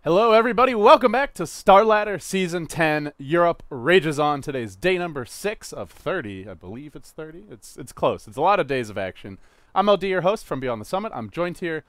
Hello everybody, welcome back to Starladder Season 10. Europe rages on. Today's day number 6 of 30. I believe it's 30. It's close. It's a lot of days of action. I'm LD, your host from Beyond the Summit. I'm joined here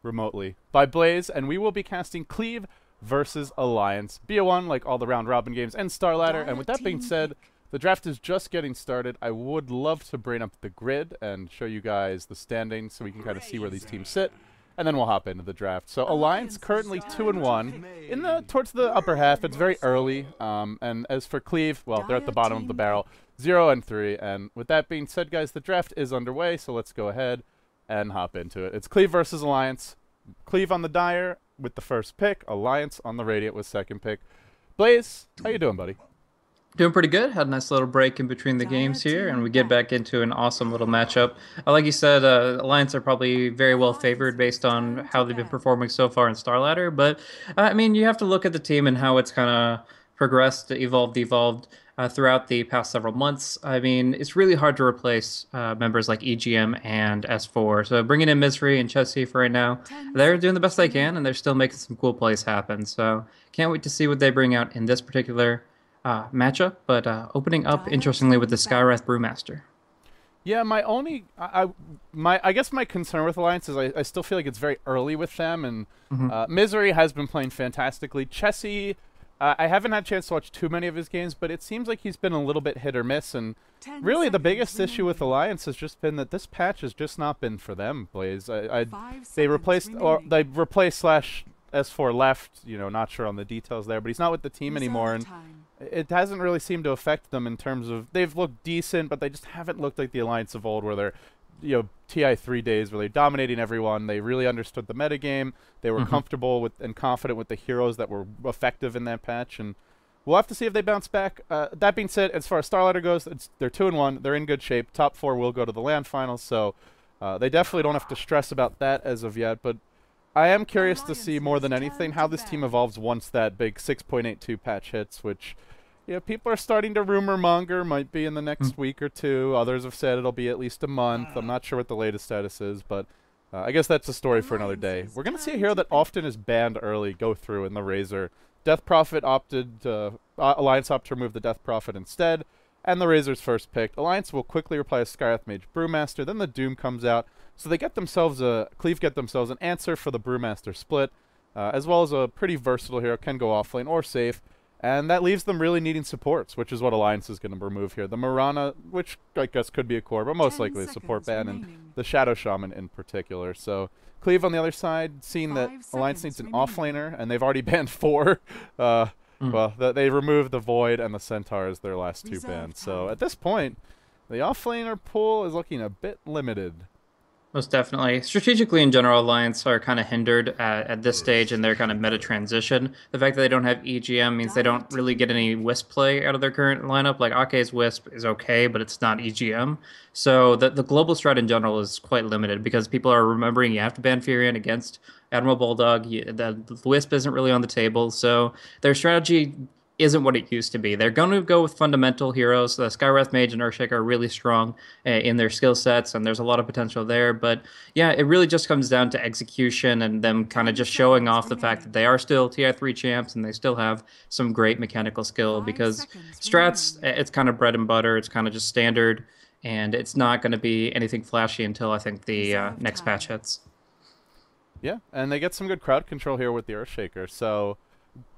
remotely by Blaze, and we will be casting Cleave versus Alliance. BO1, like all the round robin games, and Starladder. And with that being said, the draft is just getting started. I would love to bring up the grid and show you guys the standings so we can kind of see where these teams sit. And then we'll hop into the draft. So Alliance currently 2-1 in towards the upper half. It's very early. And as for Cleave, well, they're at the bottom of the barrel, 0-3. And with that being said, guys, the draft is underway. So let's go ahead and hop into it. It's Cleave versus Alliance. Cleave on the Dire with the first pick. Alliance on the Radiant with second pick. Blaze, how you doing, buddy? Doing pretty good. Had a nice little break in between the games here, and we get back into an awesome little matchup. Like you said, Alliance are probably very well favored based on how they've been performing so far in Starladder. But I mean, you have to look at the team and how it's kind of progressed, evolved throughout the past several months. I mean, it's really hard to replace members like EGM and S4. So bringing in Misery and Chessie for right now, they're doing the best they can, and they're still making some cool plays happen. So can't wait to see what they bring out in this particular matchup, but opening up interestingly with the Skywrath Brewmaster. Yeah, I guess my concern with Alliance is I still feel like it's very early with them, and Misery has been playing fantastically. Chessie, I haven't had a chance to watch too many of his games, but it seems like he's been a little bit hit or miss, and really the biggest issue with Alliance has just been that this patch has just not been for them, Blaze. They replaced slash S4 left, you know, not sure on the details there, but he's not with the team anymore, and it hasn't really seemed to affect them in terms of they've looked decent, but they just haven't looked like the Alliance of old, where they're, you know, TI3 days where they're dominating everyone. They really understood the metagame. They were comfortable with and confident with the heroes that were effective in that patch, and we'll have to see if they bounce back. That being said, as far as Starladder goes, they're 2-1. They're in good shape. Top 4 will go to the LAN finals, so they definitely don't have to stress about that as of yet, but I am curious to see more than anything how this team evolves once that big 6.82 patch hits, which, you know, people are starting to rumor monger might be in the next week or two. Others have said it'll be at least a month. I'm not sure what the latest status is, but I guess that's a story for another day. We're going to see a hero that often is banned early go through in the Razor. Death Prophet Alliance opted to remove the Death Prophet instead, and the Razor's first picked. Alliance will quickly replace Skywrath Mage Brewmaster, then the Doom comes out. So they get themselves Cleave get themselves an answer for the Brewmaster split, as well as a pretty versatile hero, can go offlane or safe, and that leaves them really needing supports, which is what Alliance is going to remove here. The Mirana, which I guess could be a core, but most likely a support ban, and the Shadow Shaman in particular. So Cleave on the other side, seeing that Alliance needs an offlaner, and they've already banned 4. Well, they removed the Void and the Centaur as their last 2 bans. So at this point, the offlaner pool is looking a bit limited. Most definitely. Strategically, in general, Alliance are kind of hindered at this stage in their kind of meta transition. The fact that they don't have EGM means they don't really get any Wisp play out of their current lineup. Like, Ake's Wisp is okay, but it's not EGM. So the global strat in general is quite limited because people are remembering you have to ban Furion against Admiral Bulldog. The Wisp isn't really on the table. So their strategy isn't what it used to be. They're going to go with fundamental heroes. The Skywrath Mage and Earthshaker are really strong in their skill sets, and there's a lot of potential there. But yeah, it really just comes down to execution and them kind of just showing off the fact that they are still TI3 champs and they still have some great mechanical skill, because strats, it's kind of bread and butter. It's kind of just standard, and it's not going to be anything flashy until I think the next patch hits. Yeah, and they get some good crowd control here with the Earthshaker, so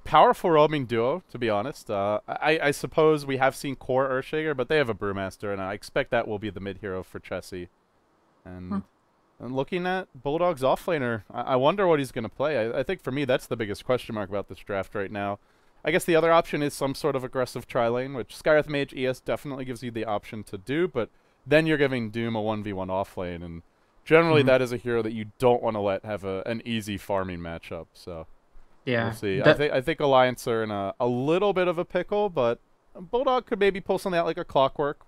powerful roaming duo, to be honest. I suppose we have seen core Earthshaker, but they have a Brewmaster, and I expect that will be the mid-hero for Chessie. And looking at Bulldog's offlaner, I wonder what he's going to play. I think for me, that's the biggest question mark about this draft right now. I guess the other option is some sort of aggressive tri-lane, which Skywrath Mage ES definitely gives you the option to do, but then you're giving Doom a 1v1 offlane, and generally that is a hero that you don't want to let have an easy farming matchup, so yeah, we'll see. I think Alliance are in a little bit of a pickle, but Bulldog could maybe pull something out like a Clockwork.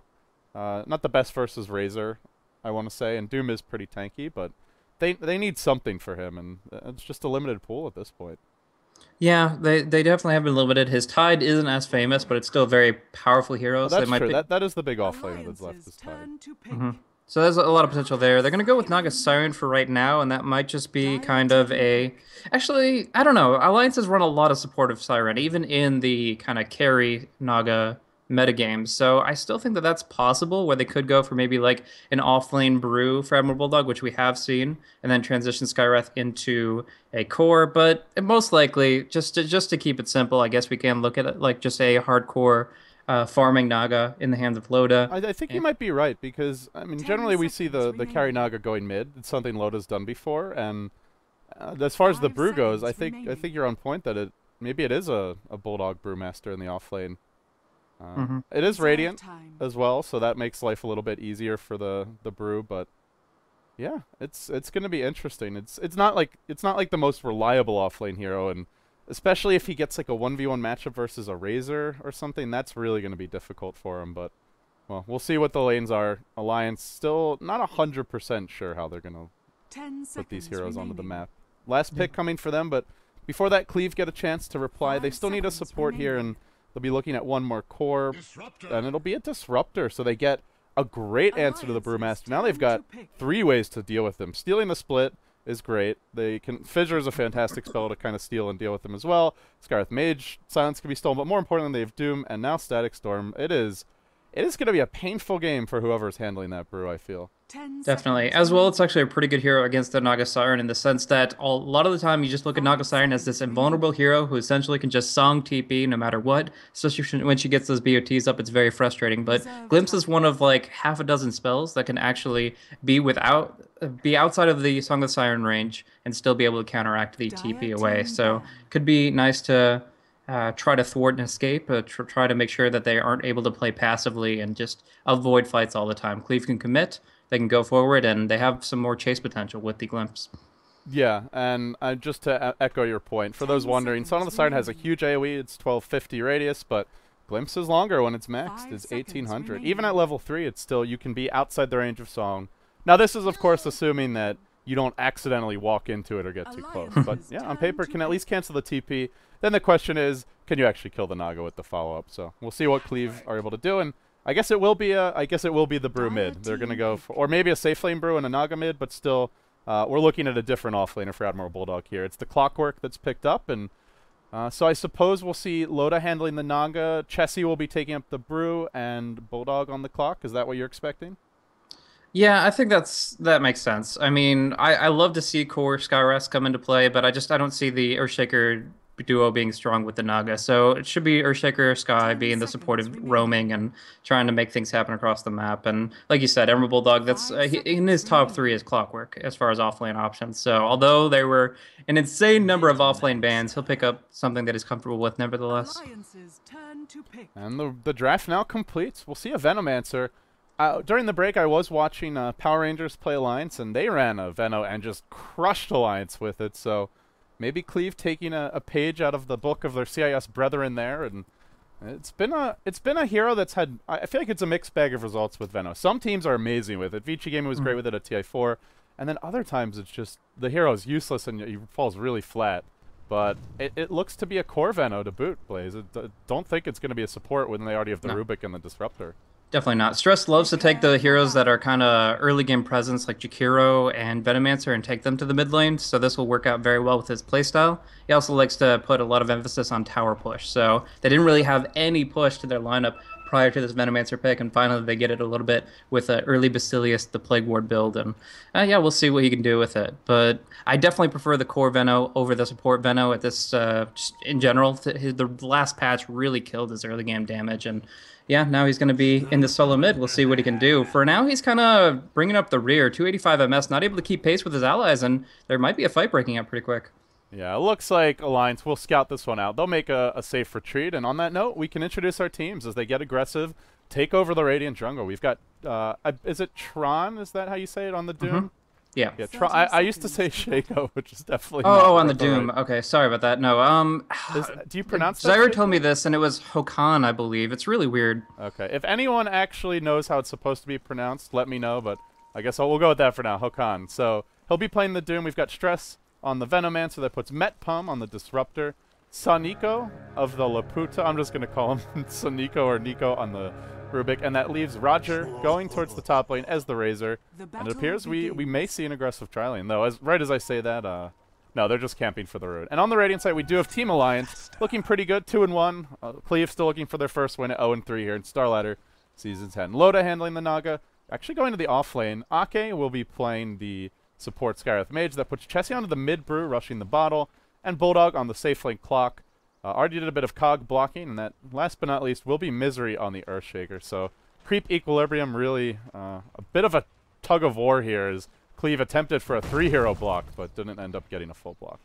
Not the best versus Razor, I want to say, and Doom is pretty tanky, but they need something for him, and it's just a limited pool at this point. Yeah, they definitely have been limited. His Tide isn't as famous, but it's still a very powerful hero. Well, that's true. That is the big offlaner that's left, is Tide. So there's a lot of potential there. They're going to go with Naga Siren for right now, and that might just be kind of a... Actually, I don't know. Alliances run a lot of supportive Siren, even in the kind of carry Naga metagames. So I still think that that's possible, where they could go for maybe like an off-lane brew for Admiral Bulldog, which we have seen, and then transition Skywrath into a core. But most likely, just to keep it simple, I guess we can look at it like just a hardcore farming Naga in the hands of Loda. I think you might be right, because, I mean, generally we see the carry Naga going mid. It's something Loda's done before, and as far as the brew goes, I think you're on point that maybe it is a Bulldog Brewmaster in the off lane. It is Radiant as well, so that makes life a little bit easier for the brew, but yeah, it's going to be interesting. It's not like the most reliable offlane hero, and especially if he gets like a 1v1 matchup versus a Razor or something, that's really going to be difficult for him. But well, we'll see what the lanes are. Alliance still not 100% sure how they're going to put these heroes onto the map. Last pick coming for them, but before that, Cleave get a chance to reply. They still need a support here, and they'll be looking at one more core, and it'll be a Disruptor, so they get a great answer to the Brewmaster. Now they've got 3 ways to deal with them. Stealing the split is great. Fissure is a fantastic spell to kind of steal and deal with them as well. Skywrath Mage, Silence can be stolen, but more importantly, they have Doom, and now Static Storm. It is going to be a painful game for whoever's handling that brew, I feel. Definitely. As well, it's actually a pretty good hero against the Naga Siren in the sense that a lot of the time you just look at Naga Siren as this invulnerable hero who essentially can just song TP no matter what. Especially when she gets those BOTs up, it's very frustrating. But Glimpse is one of like half a dozen spells that can actually be outside of the Song of the Siren range and still be able to counteract the TP away. So could be nice to try to thwart an escape, try to make sure that they aren't able to play passively and just avoid fights all the time. Cleave can commit. They can go forward, and they have some more chase potential with the Glimpse. Yeah, and just to echo your point, for those wondering, Son of the Siren has a huge AoE, it's 1250 radius, but Glimpse is longer when it's maxed, it's 1800. Even at level 3, it's still, you can be outside the range of Song. Now this is, of course, assuming that you don't accidentally walk into it or get too close. But yeah, on paper, can at least cancel the TP. Then the question is, can you actually kill the Naga with the follow-up? So we'll see what Cleave are able to do, and I guess it will be the brew mid. They're gonna go for, or maybe a safe lane brew and a Naga mid, but still, we're looking at a different offlaner for Admiral Bulldog here. It's the Clockwork that's picked up, and so I suppose we'll see Loda handling the Naga. Chessie will be taking up the brew, and Bulldog on the clock. Is that what you're expecting? Yeah, I think that makes sense. I mean, I love to see core Skywrath come into play, but I don't see the Earthshaker duo being strong with the Naga. So it should be Earthshaker Sky being the supportive roaming and trying to make things happen across the map. And like you said, Emerald Bulldog, that's in his top 3 is Clockwork as far as offlane options. So although there were an insane number of offlane bans, he'll pick up something that he's comfortable with nevertheless. And the draft now completes. We'll see a Venomancer. During the break, I was watching Power Rangers play Alliance, and they ran a Veno and just crushed Alliance with it. So maybe Cleave taking a page out of the book of their CIS brethren there, and it's been a hero that's had, I feel like it's a mixed bag of results with Veno. Some teams are amazing with it. Vici Gaming was great with it at TI4, and then other times it's just the hero is useless and he falls really flat. But it looks to be a core Veno to boot, Blaze. Don't think it's going to be a support when they already have the Rubik and the Disruptor. Definitely not. Stress loves to take the heroes that are kind of early game presence like Jakiro and Venomancer and take them to the mid lane, so this will work out very well with his playstyle. He also likes to put a lot of emphasis on tower push, so they didn't really have any push to their lineup prior to this Venomancer pick, and finally they get it a little bit with early Basilius, the Plague Ward build, and yeah, we'll see what he can do with it. But I definitely prefer the core Veno over the support Veno at this, just in general. The last patch really killed his early game damage, and yeah, now he's going to be in the solo mid. We'll see what he can do. For now, he's kind of bringing up the rear. 285 MS, not able to keep pace with his allies, and there might be a fight breaking out pretty quick. Yeah, it looks like Alliance will scout this one out. They'll make a safe retreat, and on that note, we can introduce our teams as they get aggressive, take over the Radiant jungle. We've got, is it Tron? Is that how you say it on the Doom? Mm-hmm. Yeah. I used to say Shaco, which is definitely not on the Doom. Right. Okay, sorry about that. No, do you pronounce that? Zyra told me this, and it was Hokan, I believe. It's really weird. Okay, if anyone actually knows how it's supposed to be pronounced, let me know, but I guess we'll go with that for now, Hokan. So he'll be playing the Doom. We've got Stress on the Venomancer that puts Metpum on the Disruptor. Saniko of the Laputa, I'm just going to call him Saniko or Nico on the Rubik, and that leaves Roger going towards the top lane as the Razor. And it appears we may see an aggressive tri-lane, though. Right as I say that, no, they're just camping for the road. And on the Radiant side, we do have Team Alliance looking pretty good, 2-1. Cleave still looking for their first win at 0-3 here in Starladder Season 10. Loda handling the Naga. Actually going to the off lane. Ake will be playing the support Skyreth Mage. That puts Chessie onto the mid brew, rushing the bottle. And Bulldog on the safe lane Clock. Already did a bit of Cog blocking. And that, last but not least, will be Misery on the Earthshaker. So creep equilibrium really a bit of a tug of war here as Cleave attempted for a 3-hero block, but didn't end up getting a full block.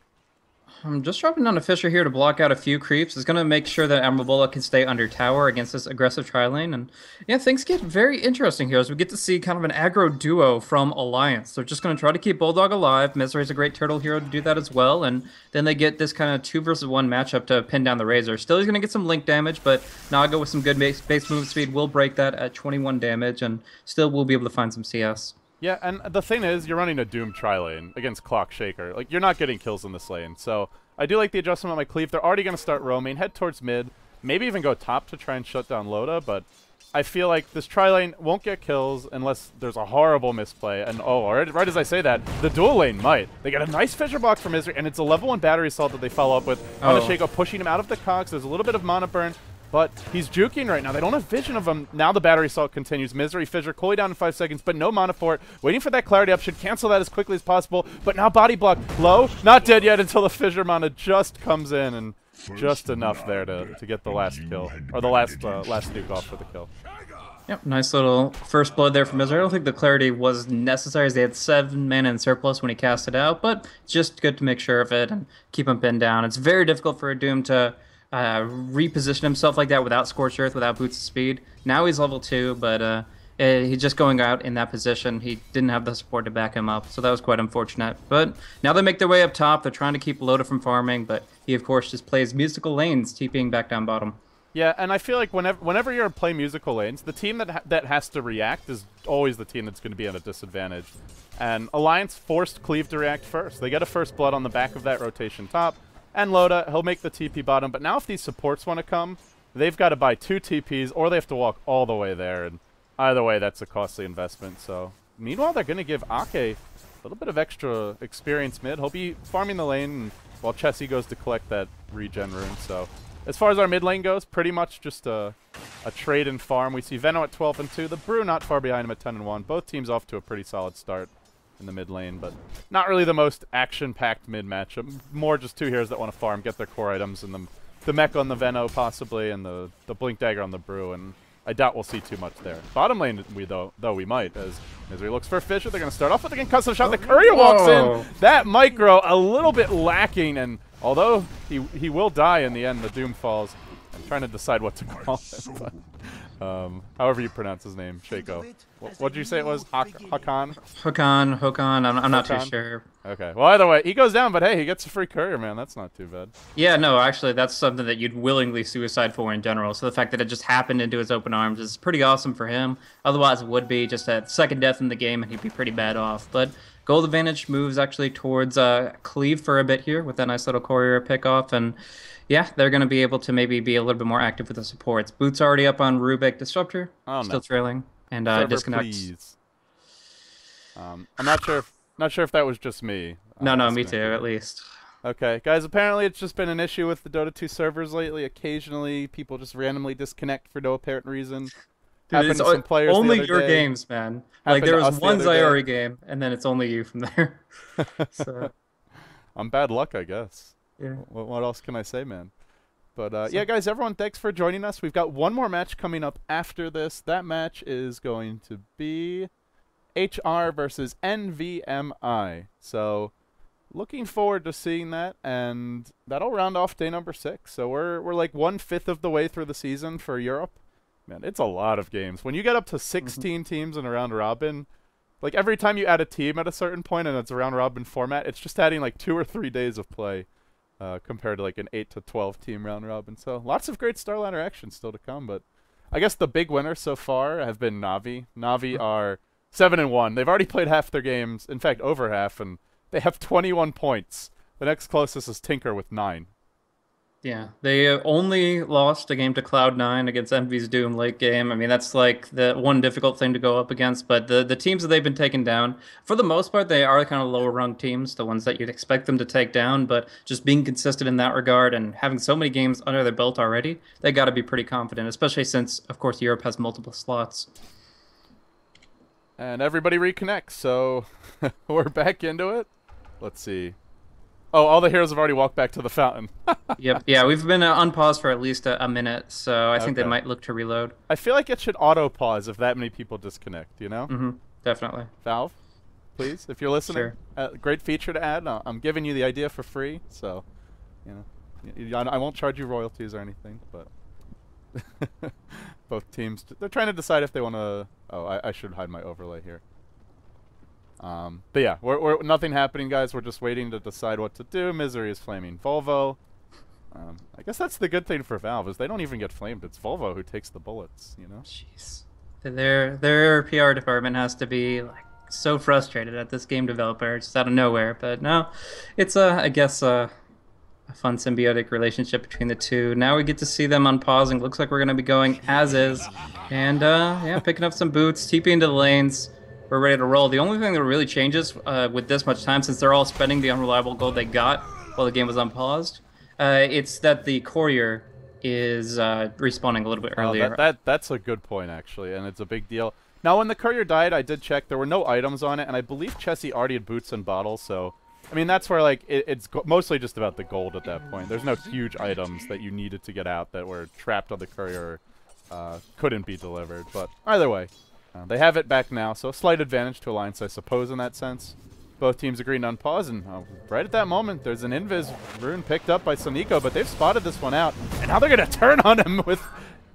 I'm just dropping down a Fisher here to block out a few creeps. It's going to make sure that Amrabola can stay under tower against this aggressive tri-lane. And yeah, things get very interesting here as we get to see kind of an aggro duo from Alliance. They're just going to try to keep Bulldog alive. Misery's a great turtle hero to do that as well. And then they get this kind of 2 versus 1 matchup to pin down the Razor. Still, he's going to get some link damage, but Naga with some good base move speed will break that at 21 damage. And still will be able to find some CS. Yeah, and the thing is, you're running a Doom tri-lane against Clock Shaker. Like, you're not getting kills in this lane. So I do like the adjustment on my Cleave. They're already going to start roaming, head towards mid, maybe even go top to try and shut down Loda, but I feel like this tri-lane won't get kills unless there's a horrible misplay. And oh, right as I say that, the dual lane might. They get a nice Fisher block from Misery, and it's a level 1 battery assault that they follow up with on the Shaco, pushing him out of the cogs. There's a little bit of mana burn. But he's juking right now. They don't have vision of him. Now the battery assault continues. Misery, Fissure, coolly down in 5 seconds, but no mana for it. Waiting for that clarity up. Should cancel that as quickly as possible. But now body block low. Not dead yet until the Fissure mana just comes in. And just enough there to get the last kill. Or the last nuke off for the kill. Yep, nice little first blood there from Misery. I don't think the clarity was necessary as they had 7 mana in surplus when he cast it out. But just good to make sure of it and keep him pinned down. It's very difficult for a Doom to reposition himself like that without Scorched Earth, without Boots of Speed. Now he's level 2, but he's just going out in that position. He didn't have the support to back him up, so that was quite unfortunate. But now they make their way up top. They're trying to keep Loda from farming, but he, of course, just plays musical lanes, TPing back down bottom. Yeah, and I feel like whenever you're playing musical lanes, the team that has to react is always the team that's going to be at a disadvantage. And Alliance forced Cleave to react first. They get a first blood on the back of that rotation top. And Loda, he'll make the TP bottom. But now if these supports want to come, they've got to buy 2 TPs, or they have to walk all the way there. And either way, that's a costly investment. So meanwhile, they're going to give Ake a little bit of extra experience mid. He'll be farming the lane while Chessie goes to collect that regen rune. So as far as our mid lane goes, pretty much just a trade and farm. We see Veno at 12-2. The Brew not far behind him at 10-1. Both teams off to a pretty solid start in the mid lane, but not really the most action-packed mid matchup. More just 2 heroes that want to farm, get their core items, and the mech on the Veno possibly, and the Blink Dagger on the Brew, and I doubt we'll see too much there. Bottom lane, though we might, as Misery looks for Fisher. They're going to start off with a concussive shot. The Courier walks in. That micro a little bit lacking, and although he will die in the end, the Doom falls. I'm trying to decide what to call him, but however you pronounce his name, Shaco. What did you say it was? Hakan? Hakan. I'm not too sure. Okay. Well, either way, he goes down, but hey, he gets a free courier, man. That's not too bad. Yeah, no, actually, that's something that you'd willingly suicide for in general. So the fact that it just happened into his open arms is pretty awesome for him. Otherwise, it would be just a second death in the game, and he'd be pretty bad off. But gold advantage moves actually towards Cleave for a bit here with that nice little courier pickoff, and yeah, they're going to be able to maybe be a little bit more active with the supports. Boots already up on Rubik. Disruptor, still trailing, and disconnects. I'm not sure if that was just me. No, me too, at least. Okay, guys, apparently it's just been an issue with the Dota 2 servers lately. Occasionally, people just randomly disconnect for no apparent reason. Dude, it's some players only your games, man. Like, there was one Zyori game, and then it's only you from there. So. I'm bad luck, I guess. Yeah. What else can I say, man? But yeah, guys, everyone, thanks for joining us. We've got one more match coming up after this. That match is going to be HR versus NVMI. So looking forward to seeing that, and that'll round off day number 6. So we're like 1/5 of the way through the season for Europe. Man, it's a lot of games. When you get up to 16 teams in a round robin, like every time you add a team at a certain point and it's a round robin format, it's just adding like 2 or 3 days of play compared to like an 8 to 12 team round robin. So lots of great Starladder action still to come. But I guess the big winners so far have been Na'Vi. Na'Vi are 7-1. They've already played half their games, in fact over half, and they have 21 points. The next closest is Tinker with 9. Yeah, they only lost a game to Cloud9 against Envy's Doom late game. I mean, that's like the one difficult thing to go up against. But the teams that they've been taking down, for the most part, they are kind of lower rung teams, the ones that you'd expect them to take down. But just being consistent in that regard and having so many games under their belt already, they got to be pretty confident, especially since, of course, Europe has multiple slots. And everybody reconnects, so we're back into it. Let's see. Oh, all the heroes have already walked back to the fountain. Yep. Yeah, we've been unpaused for at least a minute, so I think they might look to reload. I feel like it should auto-pause if that many people disconnect, you know? Mm-hmm. Definitely. Valve, please, if you're listening. Sure. Great feature to add. I'm giving you the idea for free, so, you know. I won't charge you royalties or anything, but... Both teams, they're trying to decide if they want to... Oh, I should hide my overlay here. But yeah, we're nothing happening, guys. We're just waiting to decide what to do. Misery is flaming Volvo. I guess that's the good thing for Valve is they don't even get flamed. It's Volvo who takes the bullets, you know? Jeez. Their PR department has to be like so frustrated at this game developer just out of nowhere. But no, it's I guess a fun symbiotic relationship between the two. Now we get to see them unpausing. Looks like we're going to be going as is. And yeah, picking up some boots, TP into the lanes. We're ready to roll. The only thing that really changes with this much time, since they're all spending the unreliable gold they got while the game was unpaused, it's that the courier is respawning a little bit earlier. That's a good point, actually, and it's a big deal. Now, when the courier died, I did check. There were no items on it, and I believe Chessie already had boots and bottles, so... I mean, that's where, like, it's mostly just about the gold at that point. There's no huge items that you needed to get out that were trapped on the courier couldn't be delivered. But either way, they have it back now, so a slight advantage to Alliance, I suppose, in that sense. Both teams agreed to unpause, and right at that moment, there's an invis rune picked up by Soniko, but they've spotted this one out, and now they're going to turn on him with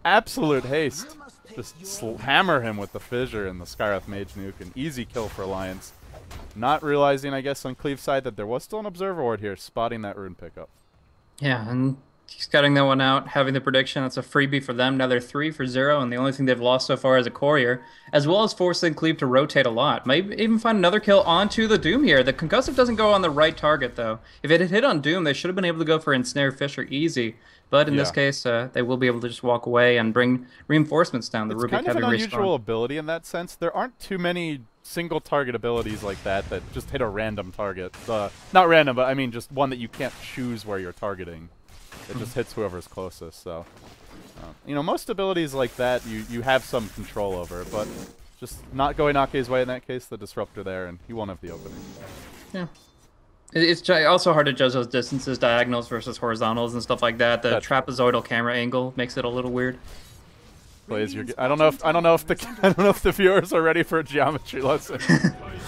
absolute haste. Just hammer him with the fissure and the Skywrath Mage Nuke. An easy kill for Alliance. Not realizing, I guess, on Cleave's side that there was still an Observer Ward here, spotting that rune pickup. Yeah, and scouting that one out, having the prediction, that's a freebie for them. Now they're 3 for 0, and the only thing they've lost so far is a courier, as well as forcing Cleave to rotate a lot. Might even find another kill onto the Doom here. The concussive doesn't go on the right target, though. If it had hit on Doom, they should have been able to go for Ensnare Fisher easy. But in this case, they will be able to just walk away and bring reinforcements down. The Rubik kind of an unusual ability in that sense. There aren't too many single target abilities like that just hit a random target. Not random, but I mean just one that you can't choose where you're targeting. It just hits whoever's closest. So, you know, most abilities like that you have some control over, but just not going Ake's way in that case. The disruptor there, and he won't have the opening. Yeah. It's also hard to judge those distances, diagonals versus horizontals and stuff like that. The trapezoidal camera angle makes it a little weird. Blaze, I don't know if the viewers are ready for a geometry lesson.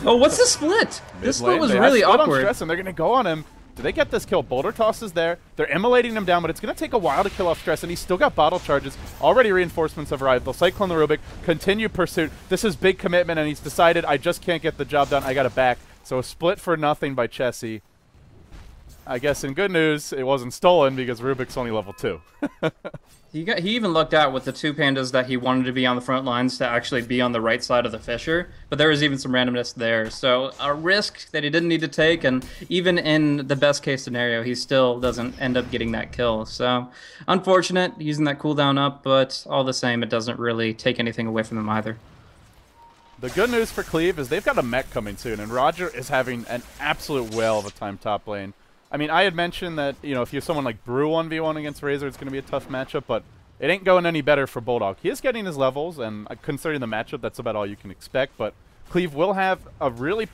Oh, what's the split? This split was really awkward. Stress, and they're gonna go on him. Do they get this kill? Boulder Toss is there. They're immolating him down, but it's gonna take a while to kill off Stress, and he's still got bottle charges. Already reinforcements have arrived. They'll Cyclone the Rubik, continue pursuit. This is big commitment, and he's decided, I just can't get the job done. I gotta back. So a split for nothing by Chessie. I guess in good news, it wasn't stolen because Rubik's only level 2. He even lucked out with the 2 pandas that he wanted to be on the front lines to actually be on the right side of the fissure, but there was even some randomness there. So a risk that he didn't need to take, and even in the best case scenario, he still doesn't end up getting that kill. So unfortunate using that cooldown up, but all the same, it doesn't really take anything away from them either. The good news for Cleave is they've got a mech coming soon, and Roger is having an absolute whale of a time top lane. I mean, I had mentioned that, you know, if you're someone like Brew 1v1 against Razor, it's going to be a tough matchup, but it ain't going any better for Bulldog. He is getting his levels, and considering the matchup, that's about all you can expect, but Cleave will have a really,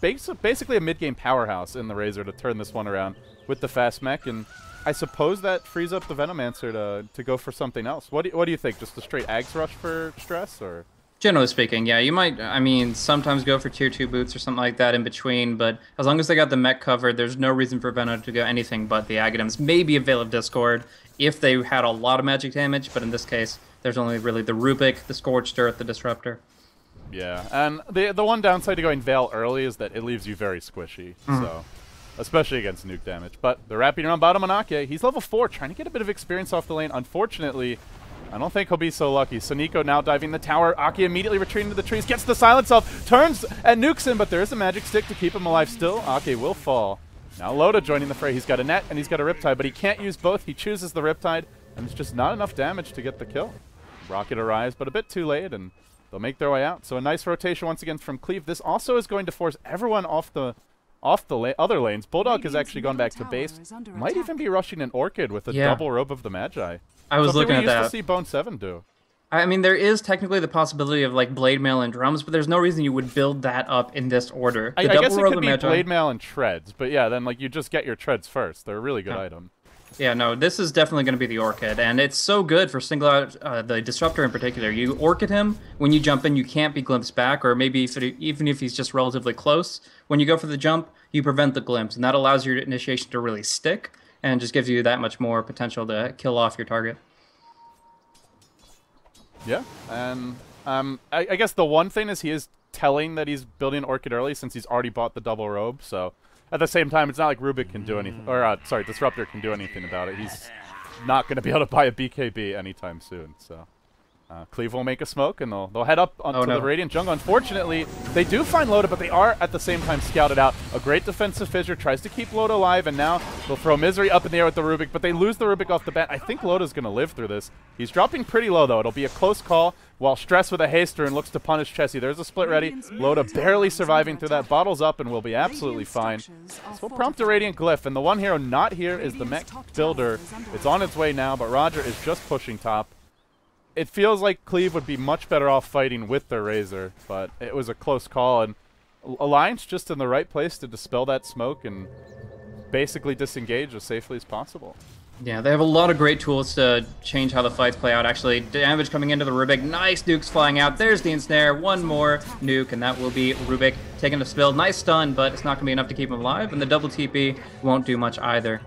basically a mid-game powerhouse in the Razor to turn this one around with the fast mech, and I suppose that frees up the Venomancer to go for something else. What do you think? Just a straight Ags rush for Stress, or...? Generally speaking, yeah, you might, I mean, sometimes go for tier 2 boots or something like that in between, but as long as they got the mech covered, there's no reason for Veno to go anything but the Aghanims. Maybe a Veil of Discord if they had a lot of magic damage, but in this case, there's only really the Rubik, the Scorched Earth, the Disruptor. Yeah, and the one downside to going Veil early is that it leaves you very squishy, so especially against nuke damage. But they're wrapping around bottom on Ake. He's level 4, trying to get a bit of experience off the lane. Unfortunately, I don't think he'll be so lucky. Soniko now diving the tower. Aki immediately retreating to the trees, gets the silence off, turns and nukes him, but there is a magic stick to keep him alive still. Aki will fall. Now Loda joining the fray. He's got a net and he's got a Riptide, but he can't use both. He chooses the Riptide, and it's just not enough damage to get the kill. Rocket arrives, but a bit too late, and they'll make their way out. So a nice rotation once again from Cleave. This also is going to force everyone off the other lanes. Bulldog has actually gone back to base. Might even be rushing an Orchid with a double Robe of the Magi. I was looking at that. Something we used to see Bone 7 do. I mean, there is technically the possibility of like blade mail and drums, but there's no reason you would build that up in this order. I guess it could be blade mail and treads, but yeah, then like you just get your treads first. They're a really good item. Yeah, no, this is definitely going to be the Orchid, and it's so good for single out the Disruptor in particular. You Orchid him, when you jump in, you can't be glimpsed back, or maybe even if he's just relatively close, when you go for the jump, you prevent the glimpse, and that allows your initiation to really stick, and just gives you that much more potential to kill off your target. Yeah, and I guess the one thing is he is telling that he's building Orchid early since he's already bought the double robe, so at the same time, it's not like Rubik can do anything, or sorry, Disruptor can do anything about it. He's not going to be able to buy a BKB anytime soon, so Cleave will make a smoke, and they'll head up onto the Radiant jungle. Unfortunately, they do find Loda, but they are at the same time scouted out. A great defensive fissure tries to keep Loda alive, and now they'll throw Misery up in the air with the Rubik, but they lose the Rubik off the bat. I think Loda's going to live through this. He's dropping pretty low, though. It'll be a close call, while Stress with a haster and looks to punish Chessie. There's a split ready. Loda barely surviving through that. Bottles up and will be absolutely fine. So we'll prompt a Radiant Glyph, and the one hero not here is the Mech Builder. It's on its way now, but Roger is just pushing top. It feels like Cleave would be much better off fighting with their Razor, but it was a close call, and Alliance just in the right place to dispel that smoke and basically disengage as safely as possible. Yeah, they have a lot of great tools to change how the fights play out. Actually, damage coming into the Rubik. Nice nukes flying out. There's the ensnare. One more nuke, and that will be Rubik taking a spill. Nice stun, but it's not going to be enough to keep him alive, and the double TP won't do much either.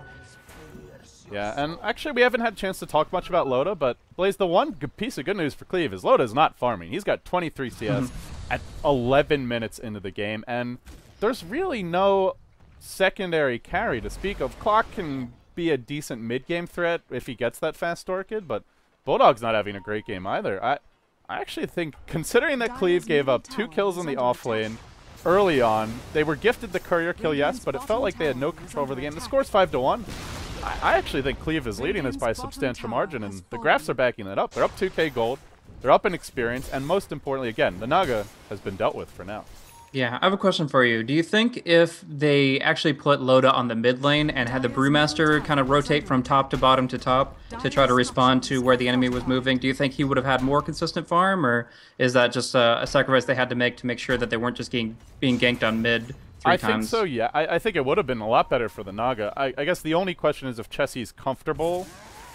Yeah, and actually we haven't had a chance to talk much about Loda, but Blaze, the one piece of good news for Cleave is Loda is not farming. He's got 23 CS at 11 minutes into the game, and there's really no secondary carry to speak of. Clock can be a decent mid-game threat if he gets that fast Orchid, but Bulldog's not having a great game either. I actually think, considering that Cleave gave up 2 kills in the offlane early on, they were gifted the courier kill, yes, but it felt like they had no control over the game. The score's 5-1. I actually think Cleave is leading this by a substantial margin, and the graphs are backing that up. They're up 2k gold, they're up in experience, and most importantly, again, the Naga has been dealt with for now. Yeah, I have a question for you. Do you think if they actually put Loda on the mid lane and had the Brewmaster kind of rotate from top to bottom to top to try to respond to where the enemy was moving, do you think he would have had more consistent farm, or is that just a sacrifice they had to make sure that they weren't just being ganked on mid? I think so, yeah. I think it would have been a lot better for the Naga. I guess the only question is if Chessie's comfortable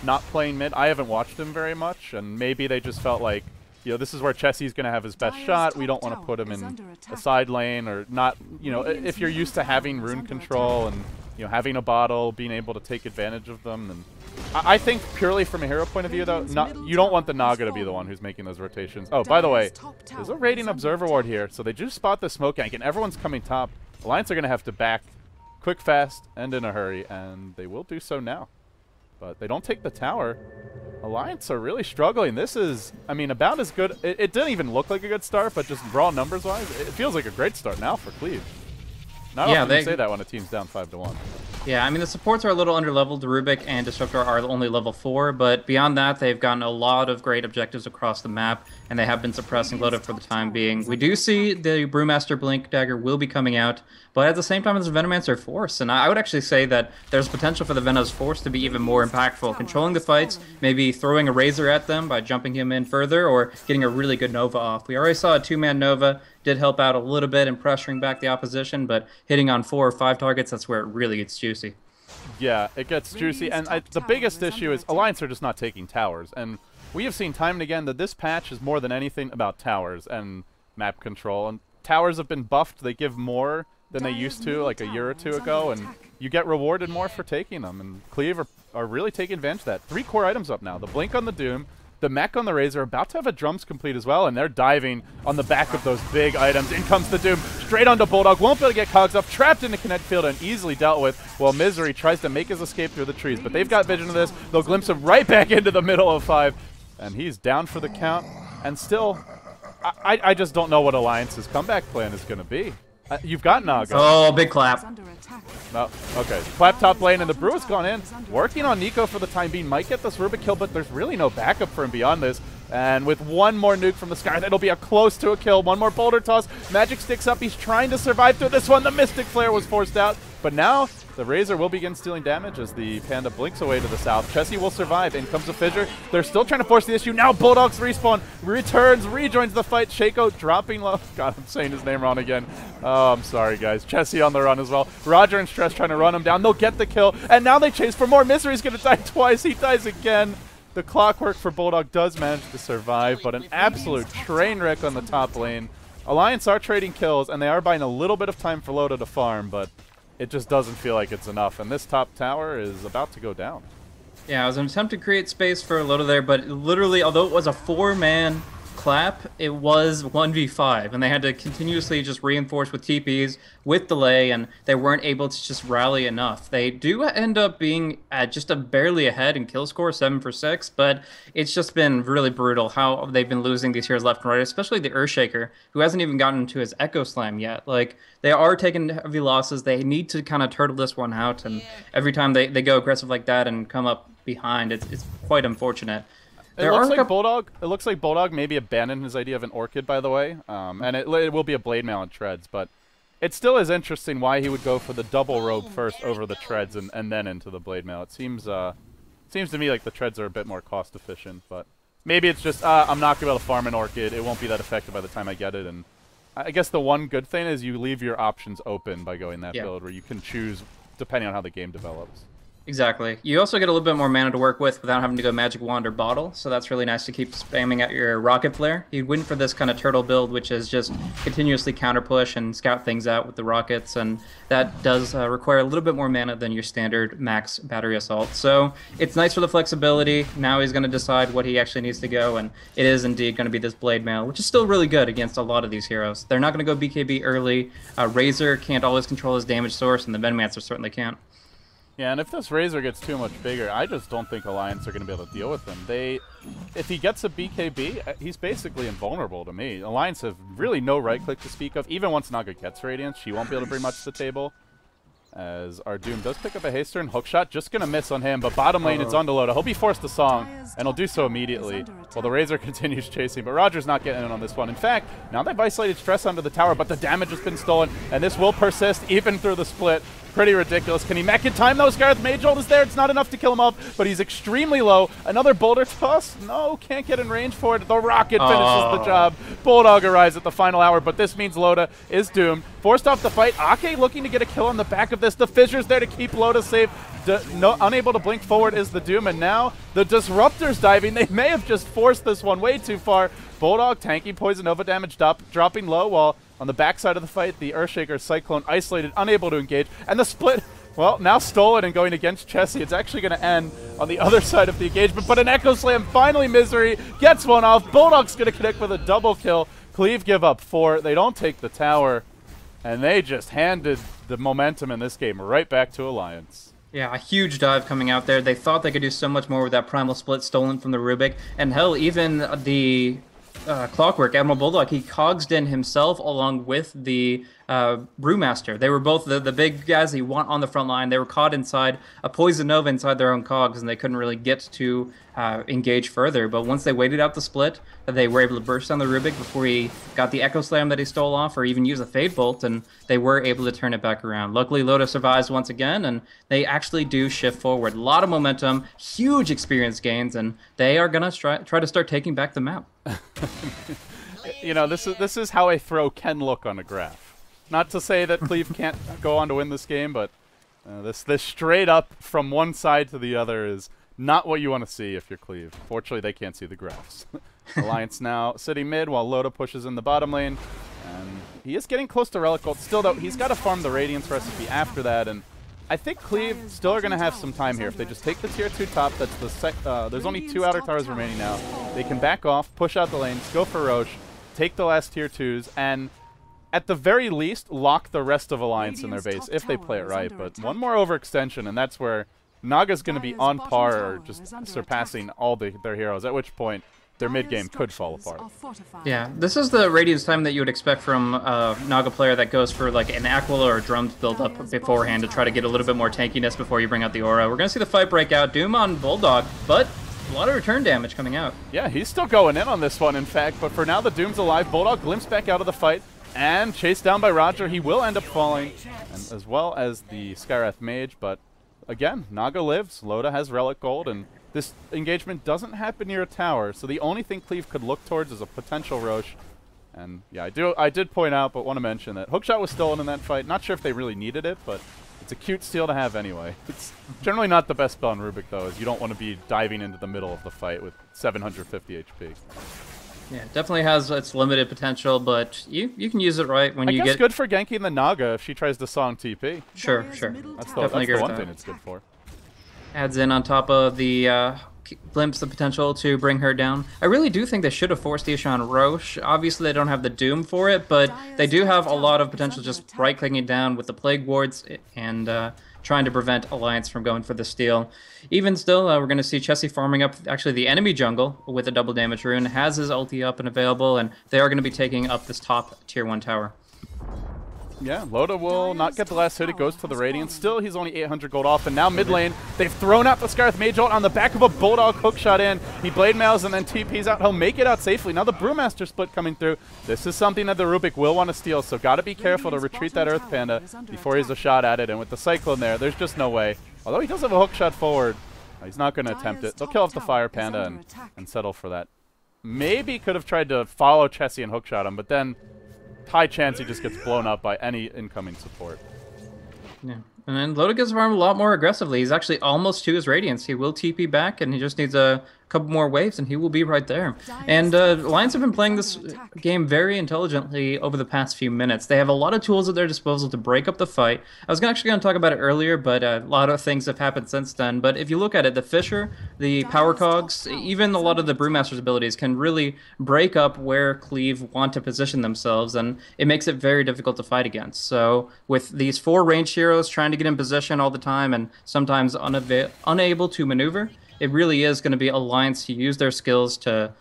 not playing mid. I haven't watched him very much, and maybe they just felt like, you know, this is where Chessie's going to have his best shot. We don't want to put him in a side lane, or not, you know, if you're used to having rune control and, you know, having a bottle, being able to take advantage of them. And I think purely from a hero point of view, though, you don't want the Naga to be the one who's making those rotations. Oh, by the way, there's a Radiant Observer Ward here, so they do spot the smoke gank, and everyone's coming top. Alliance are going to have to back quick, fast, and in a hurry, and they will do so now. But they don't take the tower. Alliance are really struggling. This is, I mean, about as good. It didn't even look like a good start, but just raw numbers-wise, it feels like a great start now for Cleave. Not often you say that when a team's down 5-1. Yeah, I mean, the supports are a little underleveled. The Rubik and Disruptor are only level 4, but beyond that, they've gotten a lot of great objectives across the map, and they have been suppressing Loda for the time being. We do see the Brewmaster Blink Dagger will be coming out, but at the same time, there's Venomancer Force, and I would actually say that there's potential for the Venom's Force to be even more impactful. Controlling the fights, maybe throwing a Razor at them by jumping him in further, or getting a really good Nova off. We already saw a 2-man Nova, did help out a little bit in pressuring back the opposition, but hitting on 4 or 5 targets, that's where it really gets juicy. Yeah, it gets juicy, and the biggest issue is Alliance are just not taking towers, and we have seen time and again that this patch is more than anything about towers and map control, and towers have been buffed. They give more than they used to like a year or 2 ago, and you get rewarded more for taking them, and Cleave are really taking advantage of that. 3 core items up now, the Blink on the Doom, the mech on the Razor, about to have a drums complete as well, and they're diving on the back of those big items. In comes the Doom, straight onto Bulldog, won't be able to get cogs up, trapped in the Connect field and easily dealt with, while Misery tries to make his escape through the trees. But they've got vision of this, they'll glimpse him right back into the middle of 5, and he's down for the count. And still, I just don't know what Alliance's comeback plan is going to be. You've got Naga. Oh, big clap. No, okay. Clap top lane, and the Brew has gone in. Working on Nico for the time being. Might get this Rubik kill, but there's really no backup for him beyond this. And with one more nuke from the sky, that'll be a close to a kill. One more boulder toss. Magic sticks up. He's trying to survive through this one. The Mystic Flare was forced out. But now the Razor will begin stealing damage as the Panda blinks away to the south. Chessie will survive. In comes a Fissure. They're still trying to force the issue. Now Bulldog's respawn. Returns. Rejoins the fight. Shaco dropping low. God, I'm saying his name wrong again. Oh, I'm sorry, guys. Chessie on the run as well. Roger and Stress trying to run him down. They'll get the kill. And now they chase for more. Misery's going to die twice. He dies again. The clockwork for Bulldog does manage to survive, but an absolute train wreck on the top lane. Alliance are trading kills, and they are buying a little bit of time for Loda to farm, but it just doesn't feel like it's enough. And this top tower is about to go down. Yeah, it was an attempt to create space for Loda there, but literally, although it was a 4-man clap, it was 1v5, and they had to continuously just reinforce with TPs, with delay, and they weren't able to just rally enough. They do end up being at just barely ahead in kill score, 7 for 6, but it's just been really brutal how they've been losing these heroes left and right, especially the Earthshaker, who hasn't even gotten to his Echo Slam yet. Like, they are taking heavy losses. They need to kind of turtle this one out, and every time they go aggressive like that and come up behind, it's quite unfortunate. It looks like Bulldog maybe abandoned his idea of an Orchid, by the way, and it will be a Blade Mail and Treads, but it still is interesting why he would go for the double robe first over the Treads and then into the Blade Mail. It seems to me like the Treads are a bit more cost efficient, but maybe it's just I'm not going to be able to farm an Orchid. It won't be that effective by the time I get it, and I guess the one good thing is you leave your options open by going that build where you can choose depending on how the game develops. Exactly. You also get a little bit more mana to work with without having to go Magic Wand or Bottle, so that's really nice to keep spamming at your Rocket Flare. You win for this kind of turtle build, which is just continuously counter push and scout things out with the rockets, and that does require a little bit more mana than your standard max battery assault. So it's nice for the flexibility. Now he's going to decide what he actually needs to go, and it is indeed going to be this Blade Mail, which is still really good against a lot of these heroes. They're not going to go BKB early. Razor can't always control his damage source, and the Venomancer certainly can't. Yeah, and if this Razor gets too much bigger, I just don't think Alliance are going to be able to deal with him. If he gets a BKB, he's basically invulnerable to me. Alliance have really no right-click to speak of. Even once Naga gets Radiance, she won't be able to bring much to the table. As our Doom does pick up a haste turn. Hookshot just going to miss on him, but bottom lane it's on to Loda. He'll be forced to Song, and he'll do so immediately while the Razor continues chasing. But Roger's not getting in on this one. In fact, now they've isolated Stress onto the tower, but the damage has been stolen, and this will persist even through the split. Pretty ridiculous. Can he mech in time, though? Scarlet Mage Ult is there. It's not enough to kill him off, but he's extremely low. Another boulder toss? No, can't get in range for it. The rocket finishes the job. Bulldog arrives at the final hour, but this means Loda is doomed. Forced off the fight. Ake looking to get a kill on the back of this. The Fissure's there to keep Loda safe. Unable to blink forward is the Doom, and now the Disruptor's diving. They may have just forced this one way too far. Bulldog tanking Poison Nova damage, dropping low, while on the backside of the fight, the Earthshaker Cyclone isolated, unable to engage, and the split, well, now stolen and going against Chessie. It's actually going to end on the other side of the engagement, but an Echo Slam, finally Misery gets one off. Bulldog's going to connect with a double kill. Cleave give up 4. They don't take the tower, and they just handed the momentum in this game right back to Alliance. Yeah, a huge dive coming out there. They thought they could do so much more with that Primal Split stolen from the Rubik, and hell, even the Clockwork, Admiral Bulldog, he cogsed in himself along with the Brewmaster. They were both the big guys he want on the front line. They were caught inside a Poison Nova inside their own cogs, and they couldn't really get to engage further. But once they waited out the split, they were able to burst on the Rubik before he got the Echo Slam that he stole off, or even use a Fade Bolt, and they were able to turn it back around. Luckily, Loda survives once again, and they actually do shift forward. A lot of momentum, huge experience gains, and they are going to try to start taking back the map. You know, this is how a throw can look on a graph. Not to say that Cleave can't go on to win this game, but this straight up from one side to the other is not what you want to see if you're Cleave. Fortunately, they can't see the graphs. Alliance now sitting mid while Loda pushes in the bottom lane. And he is getting close to Relic Ult. Still, though, he's got to farm the Radiance recipe after that. And I think Cleave still are going to have some time here. If they just take the tier 2 top, that's the there's only 2 outer towers remaining now. They can back off, push out the lanes, go for Roche, take the last tier 2s, and at the very least, lock the rest of Alliance in their base if they play it right. But one more overextension, and that's where Naga's going to be on par or just surpassing all their heroes, at which point their mid game could fall apart. Yeah, this is the Radiance time that you would expect from a Naga player that goes for like an Aquila or a Drums build up beforehand to try to get a little bit more tankiness before you bring out the Aura. We're going to see the fight break out. Doom on Bulldog, but a lot of return damage coming out. Yeah, he's still going in on this one, in fact, but for now the Doom's alive. Bulldog glimpsed back out of the fight and chased down by Roger. He will end up falling, and as well as the Skywrath Mage, but again, Naga lives. Loda has Relic Gold, and this engagement doesn't happen near a tower, so the only thing Cleave could look towards is a potential Roche. And yeah, I did point out, but want to mention that Hookshot was stolen in that fight. Not sure if they really needed it, but it's a cute steal to have anyway. It's generally not the best spell on Rubik, though, as you don't want to be diving into the middle of the fight with 750 HP. Yeah, definitely has its limited potential, but you can use it right when you get... I guess good for ganking the Naga if she tries to Song TP. Sure. That's the one thing it's good for. Adds in on top of the glimpse the potential to bring her down. I really do think they should have forced the issue on Roche. Obviously, they don't have the Doom for it, but they do have a lot of potential just right-clicking down with the Plague Wards and trying to prevent Alliance from going for the steal. Even still, we're going to see Chessie farming up actually the enemy jungle with a double damage rune, has his ulti up and available, and they are going to be taking up this top tier 1 tower. Yeah, Loda will not get the last hit. It goes to the Radiant. Still, he's only 800 gold off. And now mid lane, they've thrown out the Skywrath Mage ult on the back of a Bulldog hookshot in. He blade mails and then TPs out. He'll make it out safely. Now the Brewmaster split coming through. This is something that the Rubik will want to steal, so got to be careful to retreat that Earth Panda before he has a shot at it. And with the Cyclone there's just no way. Although he does have a hookshot forward, he's not going to attempt it. They'll kill off the Fire Panda and settle for that. Maybe could have tried to follow Chessie and hookshot him, but then high chance he just gets blown up by any incoming support. Yeah, and then Loda gets farmed a lot more aggressively. He's actually almost to his Radiance. He will TP back, and he just needs a couple more waves, and he will be right there. And Alliance have been playing this game very intelligently over the past few minutes. They have a lot of tools at their disposal to break up the fight. I was actually going to talk about it earlier, but a lot of things have happened since then. But if you look at it, the Fissure, the Power Cogs, even a lot of the Brewmaster's abilities can really break up where Cleave want to position themselves, and it makes it very difficult to fight against. So with these 4 ranged heroes trying to get in position all the time and sometimes unable to maneuver, it really is going to be Alliance to use their skills to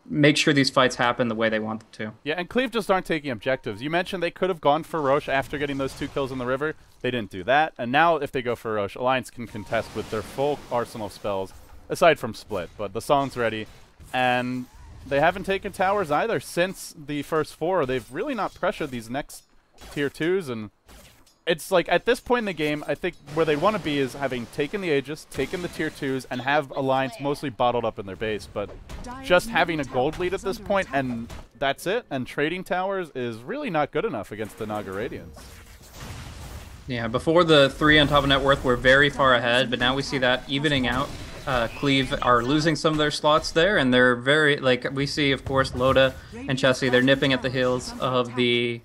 make sure these fights happen the way they want them to. Yeah, and Cleave just aren't taking objectives. You mentioned they could have gone for Roche after getting those 2 kills in the river. They didn't do that. And now if they go for Roche, Alliance can contest with their full arsenal of spells, aside from Split. But the song's ready. And they haven't taken towers either since the first 4. They've really not pressured these next tier 2s, and it's like at this point in the game, I think where they want to be is having taken the Aegis, taken the tier 2s, and have Alliance mostly bottled up in their base. But just having a gold lead at this point, and that's it, and trading towers is really not good enough against the Naga Radiance. Yeah, before the 3 on top of net worth were very far ahead, but now we see that evening out. Cleave are losing some of their slots there, and they're very, like, we see, of course, Loda and Chessie, they're nipping at the heels of their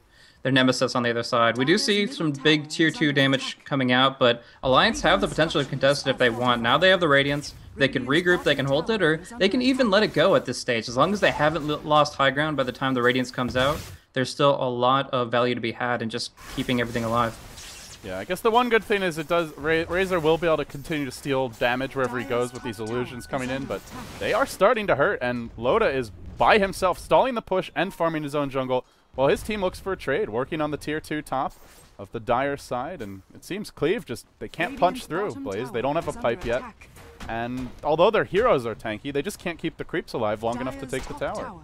nemesis on the other side. We do see some big tier 2 damage coming out, but Alliance have the potential to contest it if they want. Now they have the Radiance. They can regroup, they can hold it, or they can even let it go at this stage. As long as they haven't lost high ground by the time the Radiance comes out, there's still a lot of value to be had in just keeping everything alive. Yeah, I guess the one good thing is it does Razor will be able to continue to steal damage wherever he goes with these illusions coming in, but they are starting to hurt, and Loda is by himself stalling the push and farming his own jungle while his team looks for a trade, working on the tier 2 top of the Dire side, and it seems Cleave just, they can't punch through Blaze. They don't have a pipe yet, and although their heroes are tanky, they just can't keep the creeps alive long enough to take the tower.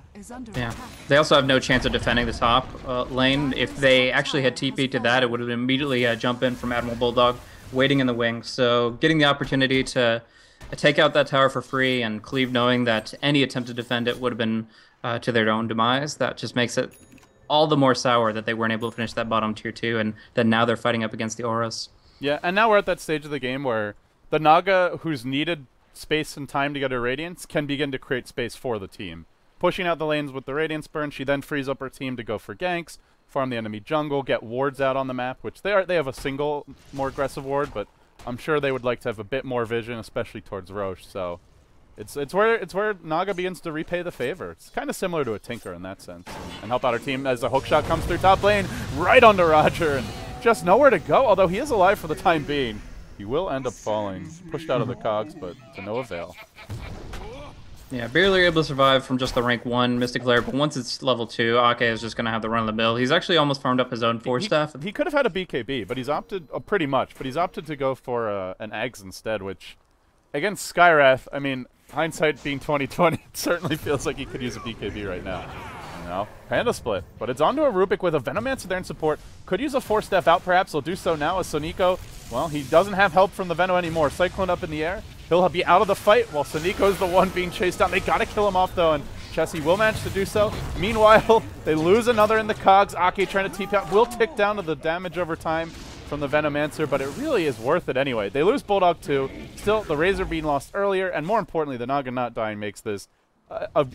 Yeah, they also have no chance of defending the top lane. If they actually had TP to that, it would have immediately jump in from Admiral Bulldog, waiting in the wings. So getting the opportunity to take out that tower for free, and Cleave knowing that any attempt to defend it would have been to their own demise, that just makes it all the more sour that they weren't able to finish that bottom tier 2, and then now they're fighting up against the Auras. Yeah, and now we're at that stage of the game where the Naga, who's needed space and time to get her Radiance, can begin to create space for the team. Pushing out the lanes with the Radiance burn, she then frees up her team to go for ganks, farm the enemy jungle, get wards out on the map, which they have a single more aggressive ward, but I'm sure they would like to have a bit more vision, especially towards Roche. So it's where Naga begins to repay the favor. It's kind of similar to a Tinker in that sense, and help out our team as a hookshot comes through top lane, right onto Roger, and just nowhere to go, although he is alive for the time being. He will end up falling, pushed out of the cogs, but to no avail. Yeah, barely able to survive from just the rank 1 Mystic Flare, but once it's level 2, Ake is just going to have the run-of-the-mill. He's actually almost farmed up his own 4-staff. He could have had a BKB, but he's opted, pretty much, but he's opted to go for an Ags instead, which, against Skywrath, I mean, hindsight being 2020, it certainly feels like he could use a BKB right now. You know, Panda split, but it's onto a Rubik with a Venomancer there in support. Could use a 4-step out, perhaps. He'll do so now as Soniko, well, he doesn't have help from the Veno anymore. Cyclone up in the air. He'll be out of the fight while Soniko's the one being chased down. They gotta kill him off though, and Chessie will manage to do so. Meanwhile, they lose another in the cogs. Ake trying to TP out. Will tick down to the damage over time from the Venomancer, but it really is worth it anyway. They lose Bulldog too. Still, the Razor being lost earlier, and more importantly, the Naga not dying makes this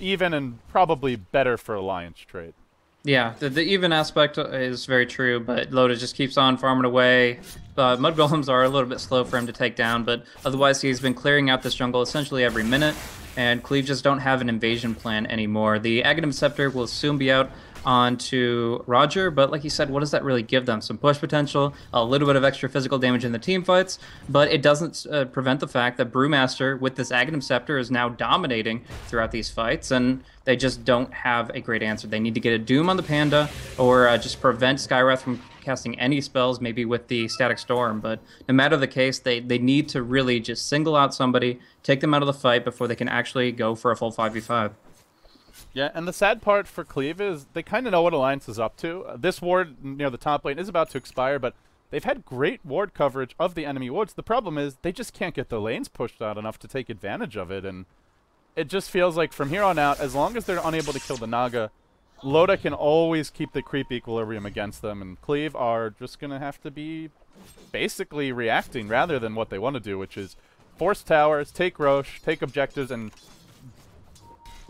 even and probably better for Alliance trade. Yeah, the even aspect is very true, but Loda just keeps on farming away. Mud Golems are a little bit slow for him to take down, but otherwise he's been clearing out this jungle essentially every minute, and Cleave just don't have an invasion plan anymore. The Aghanim Scepter will soon be out onto Roger, but like you said, what does that really give them? Some push potential, a little bit of extra physical damage in the team fights, but it doesn't prevent the fact that Brewmaster with this Aghanim Scepter is now dominating throughout these fights, and they just don't have a great answer. They need to get a Doom on the Panda, or just prevent Skywrath from casting any spells, maybe with the Static Storm, but no matter the case, they need to really just single out somebody, take them out of the fight before they can actually go for a full 5v5. Yeah, and the sad part for Cleave is they kind of know what Alliance is up to. This ward near the top lane is about to expire, but they've had great ward coverage of the enemy wards. The problem is they just can't get the lanes pushed out enough to take advantage of it, and it just feels like from here on out, as long as they're unable to kill the Naga, Loda can always keep the creep equilibrium against them, and Cleave are just going to have to be basically reacting rather than what they want to do, which is force towers, take Roche, take objectives, and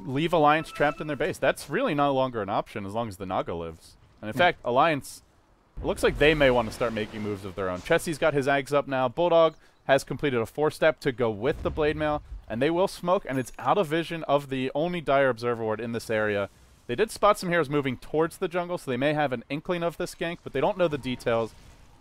leave Alliance trapped in their base. That's really no longer an option as long as the Naga lives. And in fact, Alliance, it looks like they may want to start making moves of their own. Chessie's got his Ags up now. Bulldog has completed a 4-step to go with the Blade Mail, and they will smoke, and it's out of vision of the only Dire Observer Ward in this area. They did spot some heroes moving towards the jungle, so they may have an inkling of this gank, but they don't know the details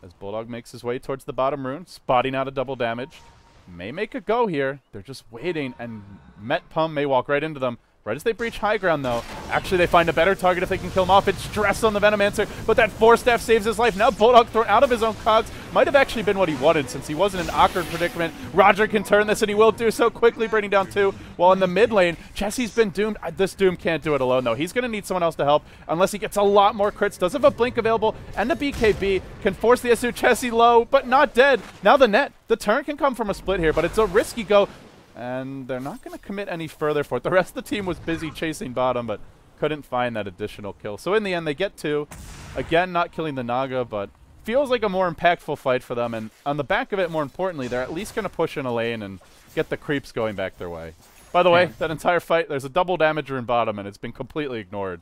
as Bulldog makes his way towards the bottom rune, spotting out a double damage. May make a go here. They're just waiting, and Met Pum may walk right into them. Right as they breach high ground, though, actually they find a better target if they can kill him off. It's stress on the Venomancer, but that 4-staff saves his life. Now Bulldog thrown out of his own cogs. Might have actually been what he wanted since he was in an awkward predicament. Roger can turn this, and he will do so, quickly bringing down 2. While in the mid lane, Chessie's been doomed. This Doom can't do it alone, though. He's going to need someone else to help unless he gets a lot more crits. Does have a Blink available, and the BKB can force the SU. Chessie low, but not dead. Now the net. The turn can come from a split here, but it's a risky go. And they're not going to commit any further for it. The rest of the team was busy chasing bottom, but couldn't find that additional kill. So in the end, they get 2. Again, not killing the Naga, but feels like a more impactful fight for them. And on the back of it, more importantly, they're at least going to push in a lane and get the creeps going back their way. By the way, that entire fight, there's a double damager in bottom, and it's been completely ignored.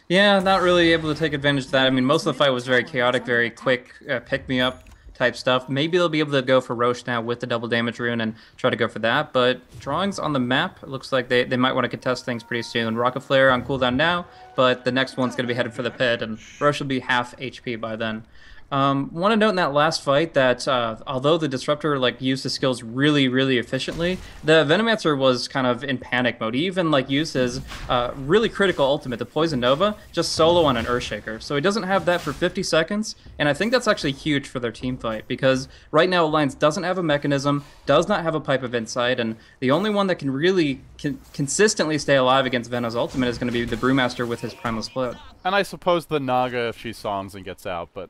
Yeah, not really able to take advantage of that. I mean, most of the fight was very chaotic, very quick, pick-me-up type stuff. Maybe they'll be able to go for Roche now with the double damage rune and try to go for that, but drawings on the map, it looks like they might want to contest things pretty soon. Rocket Flare on cooldown now, but the next one's going to be headed for the pit, and Roche will be half HP by then. Want to note in that last fight that although the Disruptor used his skills really, really efficiently, the Venomancer was kind of in panic mode. He even used his really critical ultimate, the Poison Nova, just solo on an Earthshaker. So he doesn't have that for 50 seconds, and I think that's actually huge for their team fight, because right now Alliance doesn't have a mechanism, does not have a Pipe of Insight, and the only one that can really consistently stay alive against Venom's ultimate is going to be the Brewmaster with his Primal Split. And I suppose the Naga if she songs and gets out, but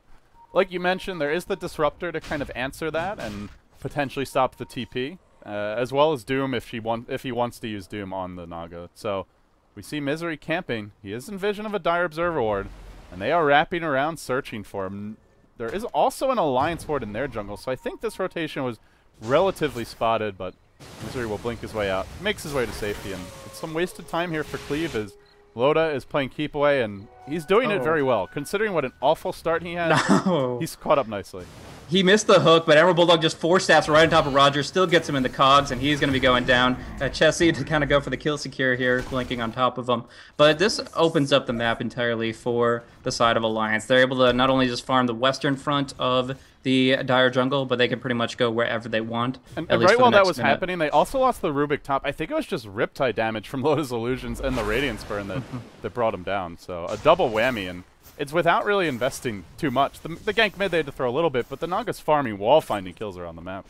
like you mentioned, there is the Disruptor to kind of answer that and potentially stop the TP, as well as Doom if he wants to use Doom on the Naga. So we see Misery camping. He is in vision of a Dire Observer Ward, and they are wrapping around searching for him. There is also an Alliance Ward in their jungle, so I think this rotation was relatively spotted, but Misery will blink his way out, makes his way to safety, and it's some wasted time here for Cleave as Loda is playing keep away, and he's doing it very well. Considering what an awful start he had, he's caught up nicely. He missed the hook, but Emerald Bulldog just 4-staffs right on top of Roger, still gets him in the cogs, and he's going to be going down. Chessie to kind of go for the kill secure here, blinking on top of him. But this opens up the map entirely for the side of Alliance. They're able to not only just farm the western front of the Dire jungle, but they can pretty much go wherever they want. And at least right for while the that next was minute. happening, they also lost the Rubik top. I think it was just Riptide damage from Lotus Illusions and the Radiance Burn that brought him down. So a double whammy, and it's without really investing too much. The gank mid they had to throw a little bit, but the Naga's farming wall finding kills around the map.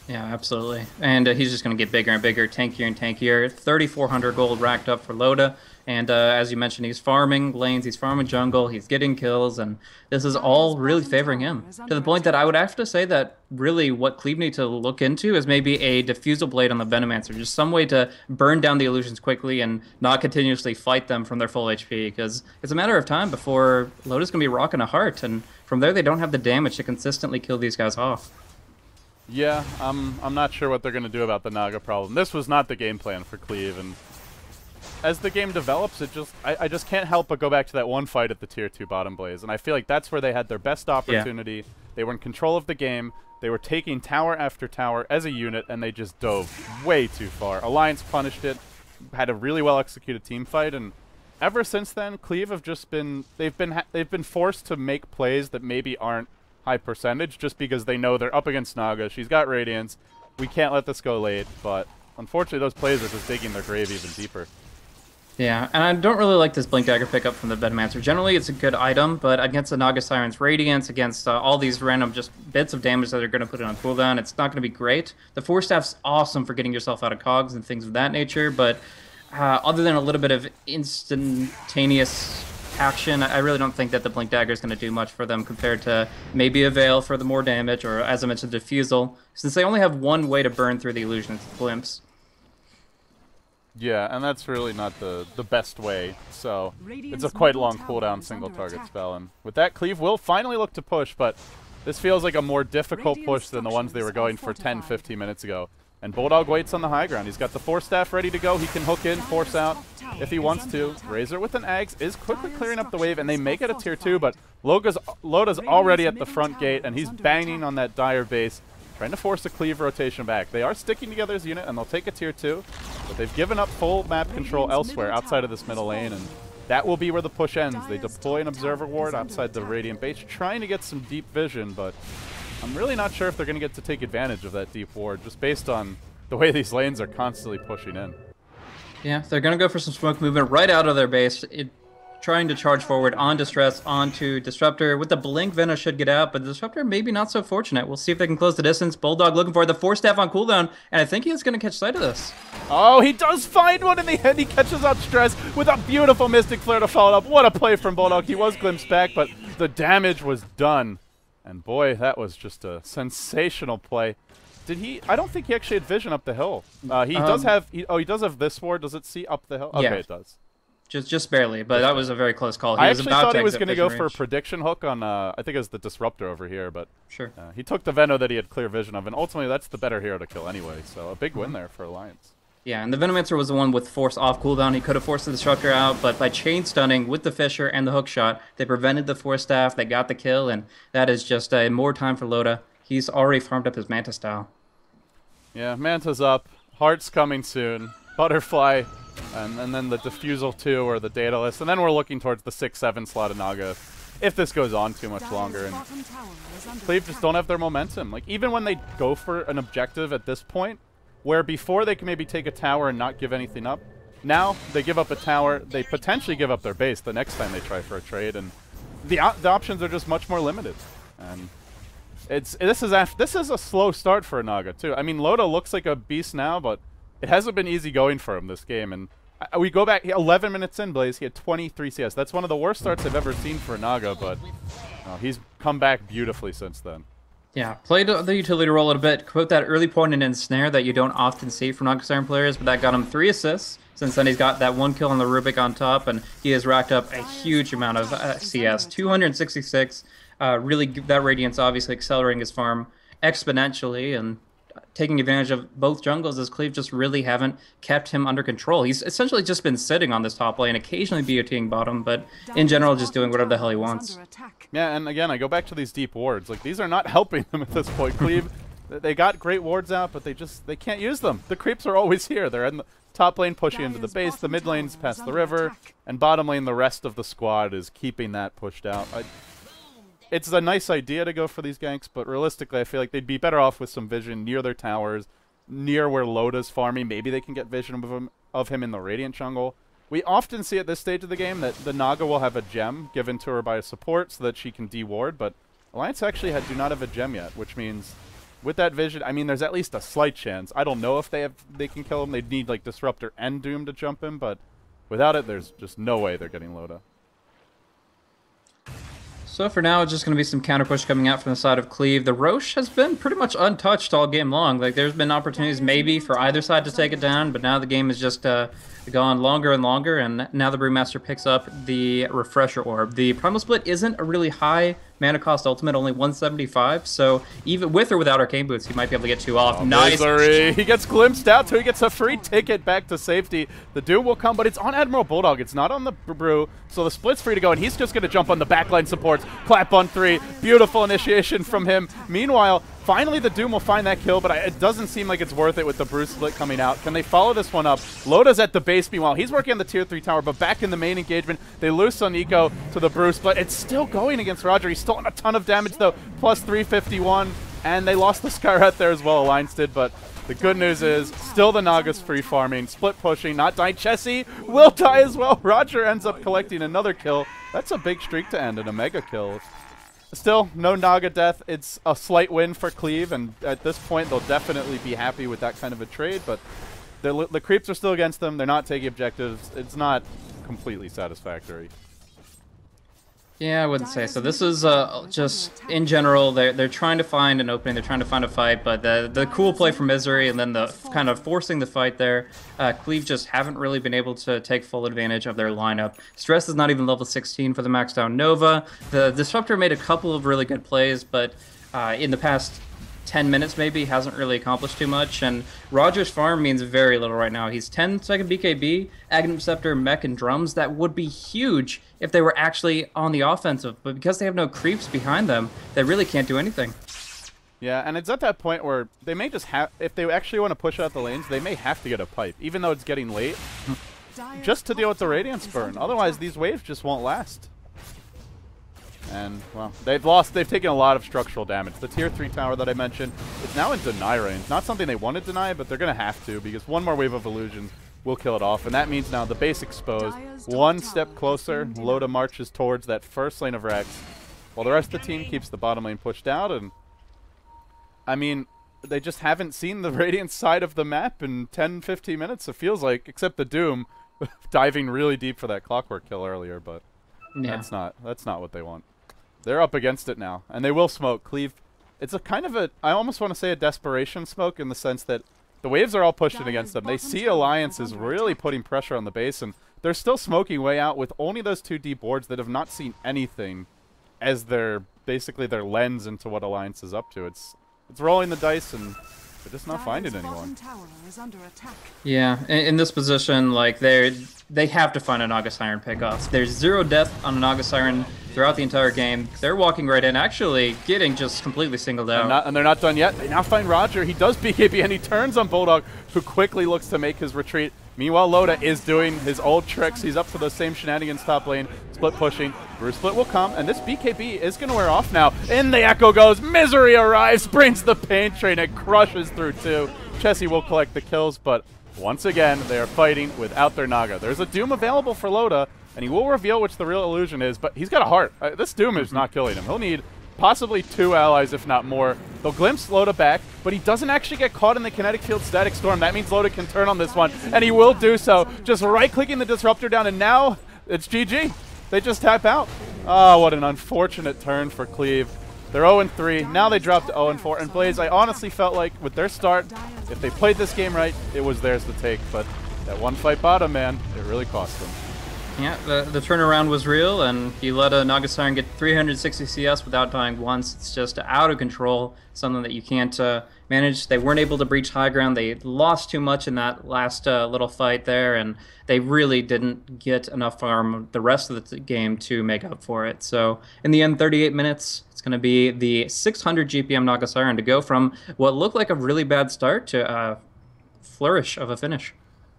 Yeah, absolutely. And he's just going to get bigger and bigger, tankier and tankier. 3,400 gold racked up for Loda. And as you mentioned, he's farming lanes, he's farming jungle, he's getting kills, and this is all really favoring him. To the point that I would have to say that really what Cleave need to look into is maybe a Diffusal Blade on the Venomancer. Just some way to burn down the illusions quickly and not continuously fight them from their full HP. Because it's a matter of time before Loda's going to be rocking a heart. And from there, they don't have the damage to consistently kill these guys off. Yeah, I'm not sure what they're going to do about the Naga problem. This was not the game plan for Cleave, and as the game develops, I just can't help but go back to that one fight at the Tier 2 bottom Blaze, and I feel like that's where they had their best opportunity. Yeah. They were in control of the game, they were taking tower after tower as a unit, and they just dove way too far. Alliance punished it, had a really well-executed team fight, and ever since then, Cleave have just been, they've been forced to make plays that maybe aren't high percentage just because they know they're up against Naga. She's got Radiance. We can't let this go late, but unfortunately those plays are just digging their grave even deeper. Yeah, and I don't really like this Blink Dagger pickup from the Venomancer. Generally, it's a good item, but against the Naga Siren's Radiance, against all these random just bits of damage that are going to put it on cooldown, it's not going to be great. The Force Staff's awesome for getting yourself out of cogs and things of that nature, but other than a little bit of instantaneous action, I really don't think that the Blink Dagger is going to do much for them compared to maybe a Veil for the more damage, or as I mentioned, Diffusal, since they only have one way to burn through the illusion, it's Glimpse. Yeah, and that's really not the best way, so it's a quite long cooldown single target spell, and with that, Cleave will finally look to push, but this feels like a more difficult push than the ones they were going for 10-15 minutes ago. And Bulldog waits on the high ground. He's got the Force Staff ready to go. He can hook in, force out if he wants to. Razor with an Aghs is quickly clearing up the wave, and they make it a Tier 2, but Loda's already at the front gate, and he's banging on that Dire base, trying to force a Cleave rotation back. They are sticking together as a unit, and they'll take a Tier 2, but they've given up full map control elsewhere outside of this middle lane, and that will be where the push ends. They deploy an Observer Ward outside the Radiant base, trying to get some deep vision, but I'm really not sure if they're going to get to take advantage of that deep ward, just based on the way these lanes are constantly pushing in. Yeah, they're going to go for some smoke movement right out of their base, trying to charge forward on Distress, onto Disruptor. With the Blink, Venom should get out, but the Disruptor maybe not so fortunate. We'll see if they can close the distance. Bulldog looking for the Force Staff on cooldown, and I think he is going to catch sight of this. Oh, he does find one in the end. He catches out Stress with a beautiful Mystic Flare to follow up. What a play from Bulldog. He was glimpsed back, but the damage was done. And boy, that was just a sensational play. Did he? I don't think he actually had vision up the hill. He does have. He does have this ward. Does it see up the hill? Okay, yeah. It does. Just barely, but that was a very close call. I actually thought he was going to go for a prediction hook on. I think it was the Disruptor over here, but sure. He took the Veno that he had clear vision of, and ultimately that's the better hero to kill anyway. So a big win there for Alliance. Yeah, and the Venomancer was the one with Force off cooldown. He could have forced the Disruptor out, but by chain stunning with the Fissure and the hook shot, they prevented the Force Staff. They got the kill, and that is just more time for Loda. He's already farmed up his Manta style. Yeah, Manta's up. Heart's coming soon. Butterfly, and then the Diffusal 2 or the Daedalus, and then we're looking towards the 6-7 slot of Naga if this goes on too much longer. And Cleave just don't have their momentum. Like, even when they go for an objective at this point, where before they can maybe take a tower and not give anything up, now they give up a tower, they potentially give up their base the next time they try for a trade, and the options are just much more limited. And this is a slow start for a Naga too. I mean, Loda looks like a beast now, but it hasn't been easy going for him this game. And we go back 11 minutes in, Blaze. He had 23 CS. That's one of the worst starts I've ever seen for a Naga, but he's come back beautifully since then. Yeah, played the utility role a bit. Put that early point in snare that you don't often see from Naga Siren players, but that got him 3 assists. Since then, he's got that 1 kill on the Rubik on top, and he has racked up a huge amount of CS, 266. Really, that Radiance obviously accelerating his farm exponentially and taking advantage of both jungles, as Cleave just really haven't kept him under control. He's essentially just been sitting on this top lane, occasionally BOTing bottom, but in general just doing whatever the hell he wants. Yeah, and again, I go back to these deep wards. Like, these are not helping them at this point. Cleave, they got great wards out, but they can't use them. The creeps are always here. They're in the top lane pushing into the base, the mid lane's past the river, and bottom lane the rest of the squad is keeping that pushed out. it's a nice idea to go for these ganks, but realistically, I feel like they'd be better off with some vision near their towers, near where Loda's farming. Maybe they can get vision of him in the Radiant jungle. We often see at this stage of the game that the Naga will have a gem given to her by a support so that she can de-ward, but Alliance actually do not have a gem yet, which means with that vision, I mean, there's at least a slight chance. I don't know if they can kill him. They'd need, like, Disruptor and Doom to jump him, but without it, there's just no way they're getting Loda. So for now, it's just going to be some counter push coming out from the side of Cleave. The Roche has been pretty much untouched all game long. Like, there's been opportunities maybe for either side to take it down, but now the game has just gone longer and longer, and now the Brewmaster picks up the Refresher Orb. The Primal Split isn't a really high mana cost ultimate, only 175, so even with or without Arcane Boots, he might be able to get 2 off. Nice! Misery. He gets glimpsed out, so he gets a free ticket back to safety. The Doom will come, but it's on Admiral Bulldog. It's not on the Brew, so the Split's free to go, and he's just going to jump on the backline supports. Clap on 3. Beautiful initiation from him. Meanwhile, finally the Doom will find that kill, but it doesn't seem like it's worth it with the Brew Split coming out. Can they follow this one up? Loda's at the base, meanwhile. He's working on the tier 3 tower, but back in the main engagement, they lose on Eco to the Brew Split. It's still going against Roger. He's stolen a ton of damage, though. Plus 351, and they lost the Skyrat there as well, Alliance did, but the good news is still the Naga's free farming, split pushing, not dying. Chessie will die as well. Roger ends up collecting another kill. That's a big streak to end, and a mega kill. Still, no Naga death. It's a slight win for Cleave, and at this point, they'll definitely be happy with that kind of a trade, but the creeps are still against them. They're not taking objectives. It's not completely satisfactory. Yeah, I wouldn't say so. This is just, in general, they're trying to find an opening, they're trying to find a fight, but the cool play from Misery and then the kind of forcing the fight there, Cleave just haven't really been able to take full advantage of their lineup. Stress is not even level 16 for the maxed out Nova. The Disruptor made a couple of really good plays, but in the past 10 minutes maybe hasn't really accomplished too much, and Roger's farm means very little right now. He's 10 second BKB, Aghanim Scepter, Mech, and Drums. That would be huge if they were actually on the offensive, but because they have no creeps behind them, they really can't do anything. Yeah, and it's at that point where they may just have, if they actually want to push out the lanes, they may have to get a pipe, even though it's getting late, just to deal with the Radiance burn. Otherwise, these waves just won't last. And, well, they've taken a lot of structural damage. The tier 3 tower that I mentioned, it's now in deny range. Not something they want to deny, but they're going to have to, because one more wave of illusions will kill it off. And that means now the base exposed. One step closer, Loda marches towards that first lane of Rex, while the rest of the team keeps the bottom lane pushed out. And, I mean, they just haven't seen the Radiant side of the map in 10-15 minutes, it feels like, except the Doom diving really deep for that Clockwork kill earlier, but yeah, that's not what they want. They're up against it now, and they will smoke. Cleave, it's a kind of a, I almost want to say a desperation smoke in the sense that the waves are all pushing against them. They see Alliance is really putting pressure on the base, and they're still smoking way out with only those 2 deep boards that have not seen anything as basically their lens into what Alliance is up to. It's rolling the dice, and they're just not finding anyone. Yeah, in this position, like, they have to find a Naga Siren pickoff. There's 0 death on a Naga Siren throughout the entire game. They're walking right in, actually getting just completely singled out. And they're not done yet. They now find Roger. He does BKB, and he turns on Bulldog, who quickly looks to make his retreat. Meanwhile, Loda is doing his old tricks. He's up for those same shenanigans top lane. Split pushing. Brew Split will come, and this BKB is going to wear off now. In the echo goes. Misery arrives, brings the pain train, and crushes through 2. Chessie will collect the kills, but once again, they are fighting without their Naga. There's a Doom available for Loda, and he will reveal which the real illusion is, but he's got a heart. This Doom is not killing him. He'll need possibly 2 allies, if not more. They'll glimpse Loda back, but he doesn't actually get caught in the kinetic field static storm. That means Loda can turn on this one, and he will do so. Just right-clicking the Disruptor down, and now it's GG. They just tap out. Oh, what an unfortunate turn for Cleave. They're 0-3. Now they dropped to 0-4. And Blaze, I honestly felt like with their start, if they played this game right, it was theirs to take. But that one fight bottom, man, it really cost them. Yeah, the turnaround was real, and he let a Naga Siren get 360 CS without dying once. It's just out of control, something that you can't manage. They weren't able to breach high ground. They lost too much in that last little fight there, and they really didn't get enough farm the rest of the game to make up for it. So in the end, 38 minutes, it's going to be the 600 GPM Naga Siren to go from what looked like a really bad start to a flourish of a finish.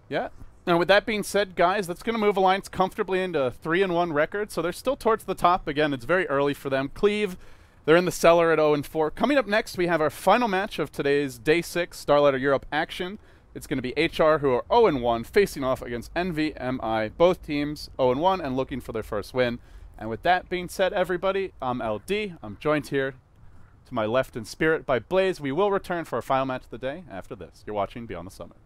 Yeah. Now, with that being said, guys, that's going to move Alliance comfortably into a 3-1 record, so they're still towards the top. Again, it's very early for them. Cleave, they're in the cellar at 0-4. Coming up next, we have our final match of today's Day 6 Starladder Europe action. It's going to be HR, who are 0-1, facing off against NVMI. Both teams 0-1 and looking for their first win. And with that being said, everybody, I'm LD. I'm joined here to my left in spirit by Blaze. We will return for our final match of the day after this. You're watching Beyond the Summit.